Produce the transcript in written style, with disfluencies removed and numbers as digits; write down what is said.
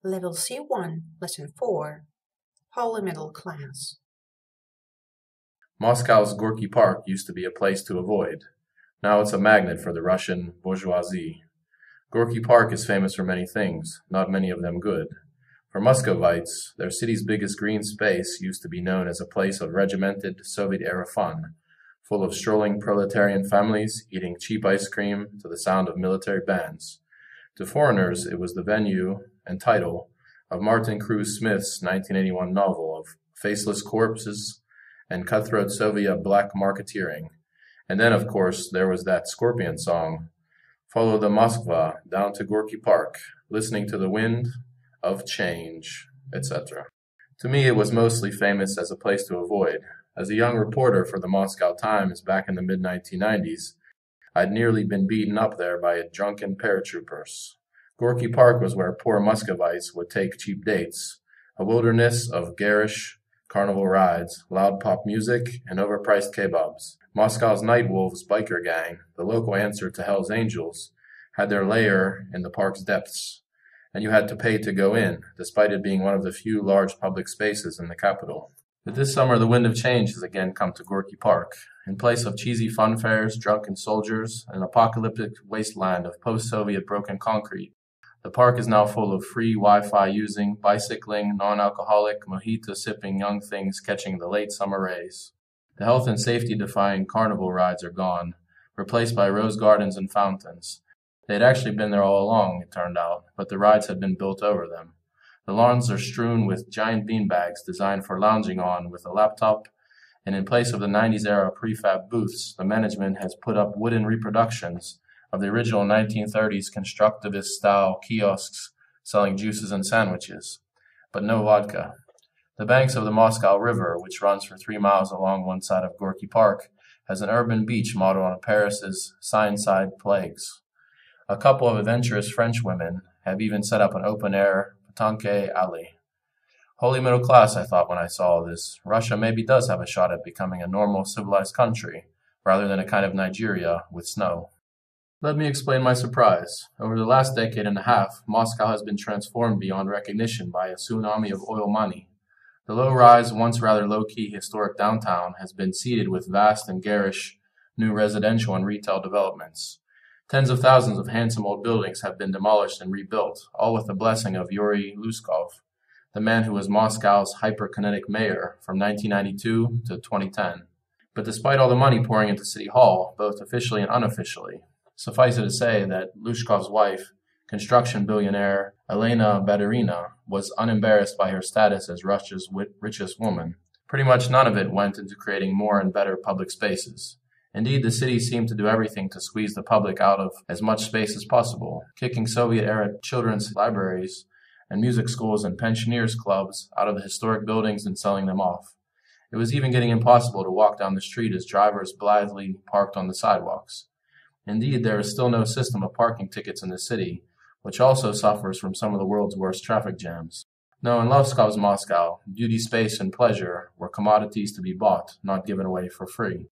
Level C1, Lesson 4, Holy Middle Class. Moscow's Gorky Park used to be a place to avoid. Now it's a magnet for the Russian bourgeoisie. Gorky Park is famous for many things, not many of them good. For Muscovites, their city's biggest green space used to be known as a place of regimented Soviet-era fun, full of strolling proletarian families eating cheap ice cream to the sound of military bands. To foreigners, it was the venue and title of Martin Cruz Smith's 1981 novel of faceless corpses and cutthroat Soviet black marketeering. And then, of course, there was that Scorpion song, Follow the Moskva down to Gorky Park, listening to the wind of change, etc. To me, it was mostly famous as a place to avoid. As a young reporter for the Moscow Times back in the mid-1990s, I'd nearly been beaten up there by drunken paratroopers. Gorky Park was where poor Muscovites would take cheap dates, a wilderness of garish carnival rides, loud pop music, and overpriced kebabs. Moscow's Night Wolves biker gang, the local answer to Hell's Angels, had their lair in the park's depths, and you had to pay to go in, despite it being one of the few large public spaces in the capital. But this summer the wind of change has again come to Gorky Park. In place of cheesy fun fairs, drunken soldiers, and an apocalyptic wasteland of post-Soviet broken concrete, the park is now full of free Wi-Fi using, bicycling, non-alcoholic, mojito-sipping young things catching the late summer rays. The health and safety-defying carnival rides are gone, replaced by rose gardens and fountains. They had actually been there all along, it turned out, but the rides had been built over them. The lawns are strewn with giant beanbags designed for lounging on with a laptop, and in place of the 90s-era prefab booths, the management has put up wooden reproductions of the original 1930s constructivist-style kiosks selling juices and sandwiches, but no vodka. The banks of the Moscow River, which runs for 3 miles along one side of Gorky Park, has an urban beach modeled on Paris's Seine-side plagues. A couple of adventurous French women have even set up an open-air pétanque alley. Holy middle class, I thought when I saw this. Russia maybe does have a shot at becoming a normal, civilized country, rather than a kind of Nigeria with snow. Let me explain my surprise. Over the last decade and a half, Moscow has been transformed beyond recognition by a tsunami of oil money. The low-rise, once rather low-key historic downtown has been seeded with vast and garish new residential and retail developments. Tens of thousands of handsome old buildings have been demolished and rebuilt, all with the blessing of Yuri Luskov, the man who was Moscow's hyperkinetic mayor from 1992 to 2010. But despite all the money pouring into City Hall, both officially and unofficially, suffice it to say that Lushkov's wife, construction billionaire Elena Baturina, was unembarrassed by her status as Russia's richest woman. Pretty much none of it went into creating more and better public spaces. Indeed, the city seemed to do everything to squeeze the public out of as much space as possible, kicking Soviet-era children's libraries and music schools and pensioners' clubs out of the historic buildings and selling them off. It was even getting impossible to walk down the street as drivers blithely parked on the sidewalks. Indeed, there is still no system of parking tickets in the city, which also suffers from some of the world's worst traffic jams. No, in Luskov's Moscow, beauty, space, and pleasure were commodities to be bought, not given away for free.